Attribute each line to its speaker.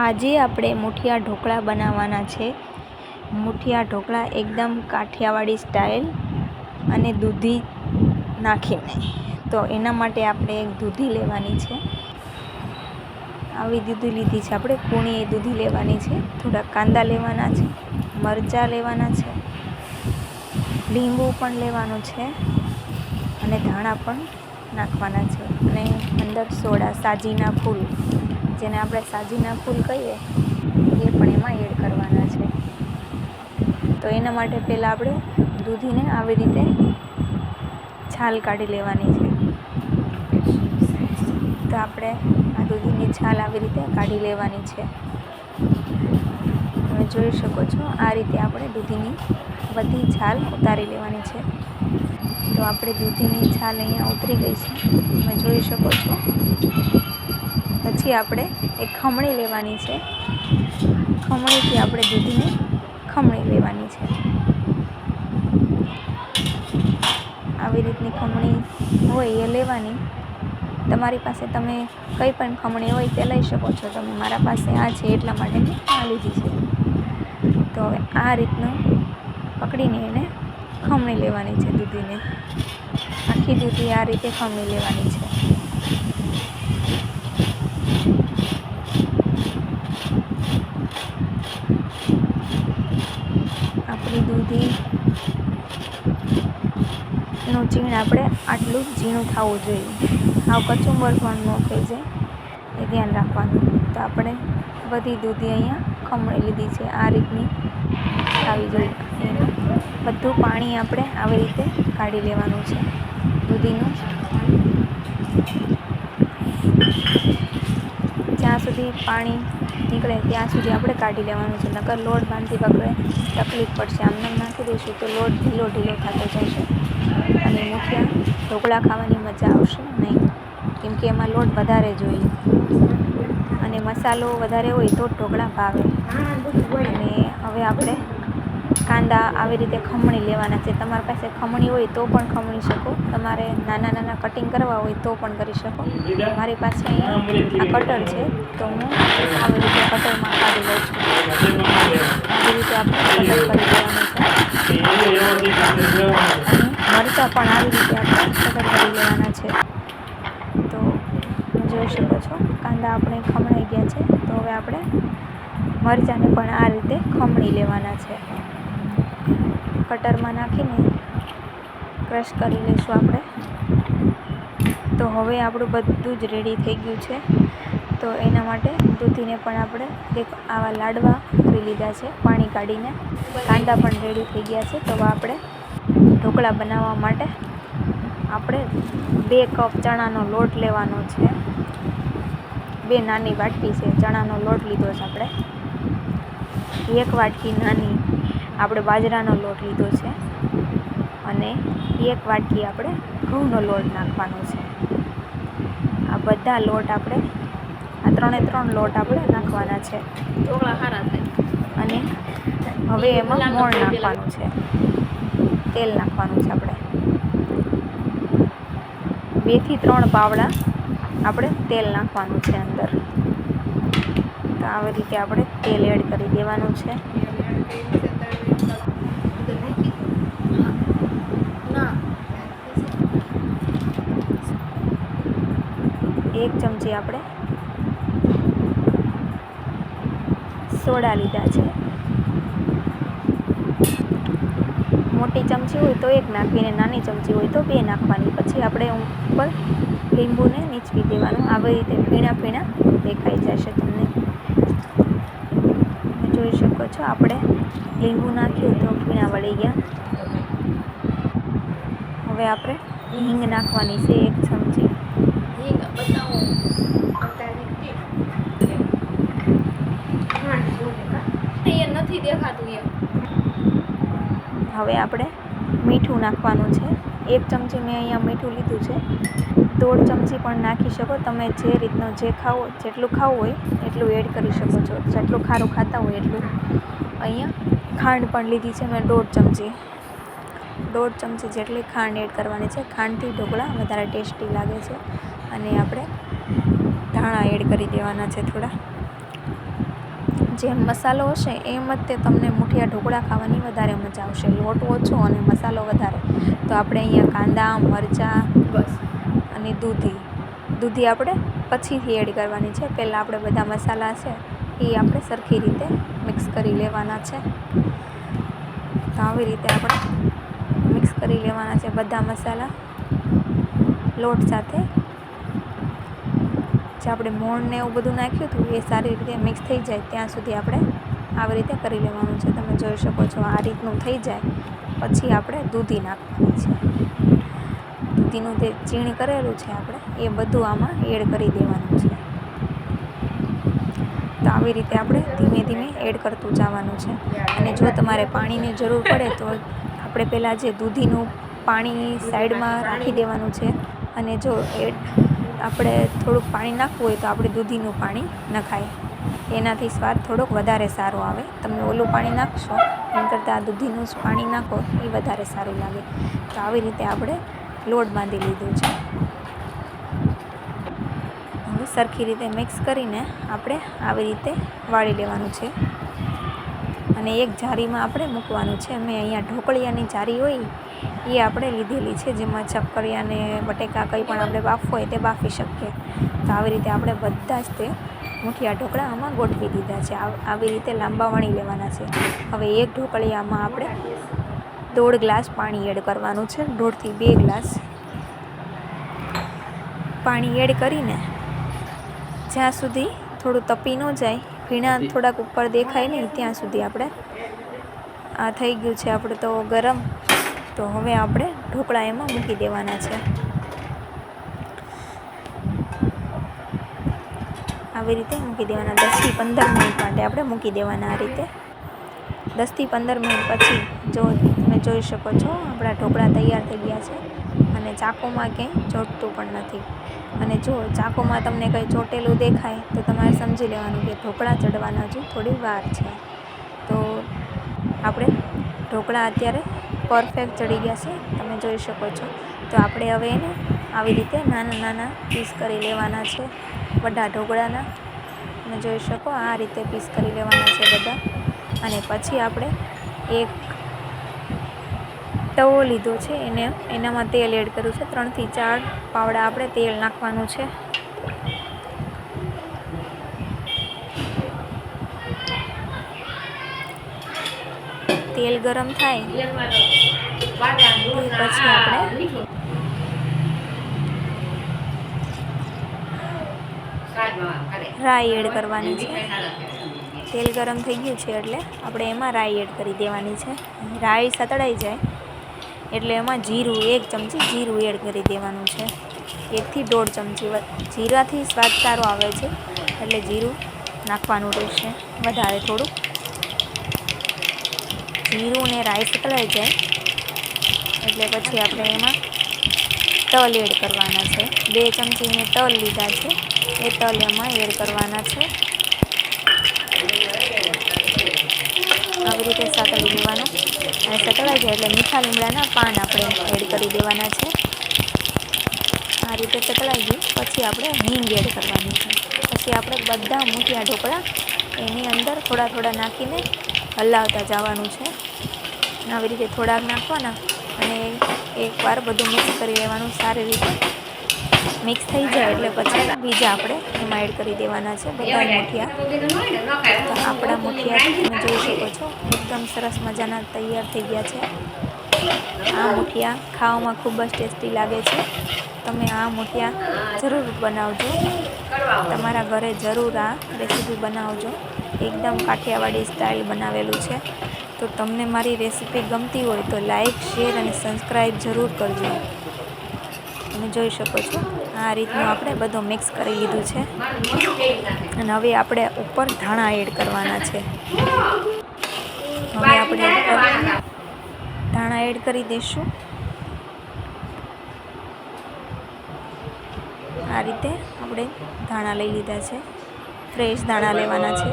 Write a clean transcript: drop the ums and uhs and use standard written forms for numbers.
Speaker 1: આજે આપણે મુઠિયા ઢોકળા બનાવવાના છે। મુઠિયા ઢોકળા એકદમ કાઠિયાવાડી સ્ટાઇલ અને દૂધી નાખીને। તો એના માટે આપણે એક દૂધી લેવાની છે। આવી દૂધી લીધી છે આપણે, કૂણી એ દૂધી લેવાની છે। થોડા કાંદા લેવાના છે, મરચાં લેવાના છે, લીંબુ પણ લેવાનું છે અને ધાણા પણ નાખવાના છે અને અંદર સોડા, સાજીના ફૂલ, જેને આપણે સાજીના ફૂલ કહીએ, એ પણ એમાં એડ કરવાના છે। તો એના માટે પહેલાં આપણે દૂધીને આવી રીતે છાલ કાઢી લેવાની છે। તો આપણે આ દૂધીની છાલ આવી રીતે કાઢી લેવાની છે। તમે જોઈ શકો છો આ રીતે આપણે દૂધીની બધી છાલ ઉતારી લેવાની છે। તો આપણે દૂધીની છાલ અહીંયા ઉતરી ગઈ છે, તમે જોઈ શકો છો। પછી આપણે એક ખમણી લેવાની છે, ખમણીથી આપણે દૂધીને ખમણી લેવાની છે। આવી રીતની ખમણી હોય એ લેવાની। તમારી પાસે તમે કંઈ પણ ખમણી હોય તે લઈ શકો છો। તમે મારા પાસે આ છે એટલા માટે મેં આ લીધી છે। તો હવે આ રીતનું પકડીને એને ખમણી લેવાની છે દૂધીને। આખી દૂધી આ રીતે ખમણી લેવાની છે। આપણી દૂધીનું ચીણ આપણે આટલું ઝીણું થવું જોઈએ, આવ કચુંબર પણ ન થઈ જાય એ ધ્યાન રાખવાનું। તો આપણે બધી દૂધી અહીંયા ખમણી લીધી છે, આ રીતની આવી જોઈએ। એનું બધું પાણી આપણે આવી રીતે કાઢી લેવાનું છે દૂધીનું। જ્યાં સુધી પાણી નીકળે ત્યાં સુધી આપણે કાઢી લેવાનું છે, નકર લોટ બાંધતી વખતે તકલીફ પડશે। આમને નાખી દઈશું તો લોટ ઢીલો ઢીલો થતો જશે અને મુઠિયા ઢોકળા ખાવાની મજા આવશે નહીં, કેમ કે એમાં લોટ વધારે જોઈએ અને મસાલો વધારે હોય તો ઢોકળા ભાવે। અને હવે આપણે કાંદા આવી રીતે ખમણી લેવાના છે। તમારી પાસે ખમણી હોય તો પણ ખમણી શકો, તમારે નાના નાના કટિંગ કરવા હોય તો પણ કરી શકો। મારી પાસે અહીંયા આ કટર છે તો હું આવી રીતે કટરમાં કાઢી લઉં છું। આવી રીતે આપણે કટર કરી લેવાનું છે અને મરચાં પણ આવી રીતે આપણે કટર કરી લેવાના છે। તો જોઈ શકો છો કાંદા આપણે ખમણાઈ ગયા છે। તો હવે આપણે મરચાંને પણ આ રીતે ખમણી લેવાના છે, કટરમાં નાખીને ક્રશ કરી લઈશું આપણે। તો હવે આપણું બધું જ રેડી થઈ ગયું છે। તો એના માટે દૂધીને પણ આપણે એક આવા લાડવા કરી લીધા છે પાણી કાઢીને, કાંદા પણ રેડી થઈ ગયા છે। તો આપણે ઢોકળા બનાવવા માટે આપણે 2 કપ ચણાનો લોટ લેવાનો છે, 2 નાની વાટકી છે ચણાનો લોટ લીધો છે આપણે। 1 વાટકી નાની આપણે બાજરાનો લોટ લીધો છે અને 1 વાટકી આપણે ઘઉંનો લોટ નાખવાનો છે। આ બધા લોટ આપણે આ 3 લોટ આપણે નાખવાના છે અને હવે એમાં મોણ નાખવાનું છે, તેલ નાખવાનું છે આપણે। 2 થી 3 પાવડા આપણે તેલ નાખવાનું છે અંદર। તો આવી રીતે આપણે તેલ એડ કરી દેવાનું છે। 1 ચમચી આપણે સોડા લીધા છે, મોટી ચમચી હોય તો 1 નાખવી અને નાની ચમચી હોય તો 2 નાખવાની। પછી આપણે ઉપર લીંબુને નીચવી દેવાનું, આવી રીતે પીણા પીણા દેખાઈ જશે તમને। જોઈ શકો છો આપણે લીંબુ નાખ્યું તો પીણા વળી ગયા। હવે આપણે હિંગ નાખવાની છે 1 ચમચી, હવે આપણે મીઠું નાખવાનું છે 1 ચમચી મેં અહીંયા મીઠું લીધું છે, 1.5 ચમચી પણ નાખી શકો તમે। જે રીતનો જેટલું ખાવું હોય એટલું એડ કરી શકો છો, જેટલું ખારું ખાતા હોય એટલું। અહીંયા ખાંડ પણ લીધી છે મેં 1.5 ચમચી, 1.5 ચમચી જેટલી ખાંડ એડ કરવાની છે। ખાંડથી ઢોકળા વધારે ટેસ્ટી લાગે છે। અને આપણે ધાણા એડ કરી દેવાના છે થોડા। જેમ મસાલો હશે એમ જ તે તમને મુઠિયા ઢોકળા ખાવાની વધારે મજા આવશે. લોટ ઓછો અને મસાલો વધારે. તો આપણે અહીંયા કાંદા, મરચાં અને દૂધી આપણે પછીથી એડ કરવાની છે. પહેલાં આપણે બધા મસાલા છે એ આપણે સરખી રીતે મિક્સ કરી લેવાના છે. તો આવી રીતે આપણે મિક્સ કરી લેવાના છે બધા મસાલા લોટ સાથે. જે આપણે મોણ ને એવું બધું નાખ્યું હતું એ સારી રીતે મિક્સ થઈ જાય ત્યાં સુધી આપણે આવી રીતે કરી લેવાનું છે. તમે જોઈ શકો છો આ રીતનું થઈ જાય પછી આપણે દૂધી નાખવાની છે. દૂધીનું જે ચીણ કરેલું છે આપણે એ બધું આમાં એડ કરી દેવાનું છે. તો આવી રીતે આપણે ધીમે ધીમે એડ કરતું જવાનું છે. અને જો તમારે પાણીની જરૂર પડે તો આપણે પહેલાં જે દૂધીનું પાણી સાઈડમાં રાખી દેવાનું છે. અને જો આપણે થોડુંક પાણી નાખવું હોય તો આપણે દૂધીનું પાણી નખાય. એનાથી સ્વાદ થોડોક વધારે સારો આવે. તમે ઓલું પાણી નાખશો એમ કરતાં આ દૂધીનું જ પાણી નાખો એ વધારે સારું લાગે. તો આવી રીતે આપણે લોટ બાંધી લીધું છે. હવે સરખી રીતે મિક્સ કરીને આપણે આવી રીતે વાળી લેવાનું છે. અને એક જારીમાં આપણે મૂકવાનું છે. મેં અહીંયા ઢોકળિયાની જારી હોય એ આપણે લીધેલી છે, જેમાં ચક્કરિયા ને બટેકા કંઈ પણ આપણે બાફવું હોય તે બાફી શકીએ. તો આવી રીતે આપણે બધા જ તે મુઠિયા ઢોકળા આમાં ગોઠવી દીધા છે. આવી રીતે લાંબા વણી લેવાના છે. હવે એક ઢોકળિયામાં આપણે 1.5 ગ્લાસ પાણી એડ કરવાનું છે. 1.5 થી 2 ગ્લાસ પાણી એડ કરીને જ્યાં સુધી થોડું તપી ન જાય, ભીણા થોડાક ઉપર દેખાય નહીં ત્યાં સુધી આપણે આ થઈ ગયું છે આપણે તો ગરમ. તો હવે આપણે ઢોકળા એમાં મૂકી દેવાના છે. આવી રીતે મૂકી દેવાના 10 થી 15 મિનિટ માટે આપણે મૂકી દેવાના. આ રીતે 10 થી 15 મિનિટ પછી જો તમે જોઈ શકો છો આપણા ઢોકળા તૈયાર થઈ ગયા છે. અને ચાકુમાં ક્યાંય ચોંટતું પણ નથી. અને જો ચાકુમાં તમને કંઈ ચોંટેલું દેખાય તો તમારે સમજી લેવાનું કે ઢોકળા ચડવાના હજુ થોડી વાર છે. તો આપણે ઢોકળા અત્યારે પરફેક્ટ ચડી ગયા છે, તમે જોઈ શકો છો. તો આપણે હવે એને આવી રીતે નાના નાના પીસ કરી લેવાના છે બધા ઢોકળાના. તમે જોઈ શકો આ રીતે પીસ કરી લેવાના છે બધા. અને પછી આપણે એક તવો લીધો છે, એનામાં તેલ એડ કર્યું છે. 3 થી 4 પાવડા આપણે તેલ નાખવાનું છે. તેલ ગરમ થાય તે પછી આપણે રાઈ એડ કરવાની છે. તેલ ગરમ થઈ ગયું છે એટલે આપણે એમાં રાઈ એડ કરી દેવાની છે. રાઈ સતળાઈ જાય એટલે એમાં જીરું 1 ચમચી જીરું એડ કરી દેવાનું છે. 1 થી 1.5 ચમચી. જીરાથી સ્વાદ સારો આવે છે એટલે જીરું નાખવાનું રહેશે વધારે થોડુંક. જીરું ને રાઈ સતળાઈ જાય એટલે પછી આપણે એમાં તલ એડ કરવાના છે. 2 ચમચી મેં તલ લીધા છે, એ તલ એમાં એડ કરવાના છે. આવી રીતે સાતળી લેવાનું. અને સતળાઈ જાય એટલે મીઠા લીમડાના પાન આપણે એડ કરી દેવાના છે. આ રીતે સતળાઈ ગયું પછી આપણે હિંગ એડ કરવાની છે. પછી આપણે બધા મુઠિયા ઢોકળા એની અંદર થોડા થોડા નાખીને હલાવતા જવાનું છે. આવી રીતે થોડાક નાખવાના અને એકવાર બધું મિક્સ કરી લેવાનું. સારી રીતે મિક્સ થઈ જાય એટલે પછી બીજા આપણે એમાં એડ કરી દેવાના છે બધા મુઠિયા. તો આપણા મુઠિયા તમે જોઈ શકો છો એકદમ સરસ મજાના તૈયાર થઈ ગયા છે. આ મુઠિયા ખાવામાં ખૂબ જ ટેસ્ટી લાગે છે. તમે આ મુઠિયા જરૂર બનાવજો, તમારા ઘરે જરૂર આ રેસીપી બનાવજો. એકદમ કાઠિયાવાડી સ્ટાઇલ બનાવેલું છે. તો તમને મારી રેસીપી ગમતી હોય તો લાઈક, શેર અને સબસ્ક્રાઈબ જરૂર કરજો. તમે જોઈ શકો છો આ રીતનું આપણે બધું મિક્સ કરી લીધું છે. અને હવે આપણે ઉપર ધાણા એડ કરવાના છે. હવે આપણે ધાણા એડ કરી દઈશું. આ રીતે આપણે ધાણા લઈ લીધા છે. ફ્રેશ ધાણા લેવાના છે.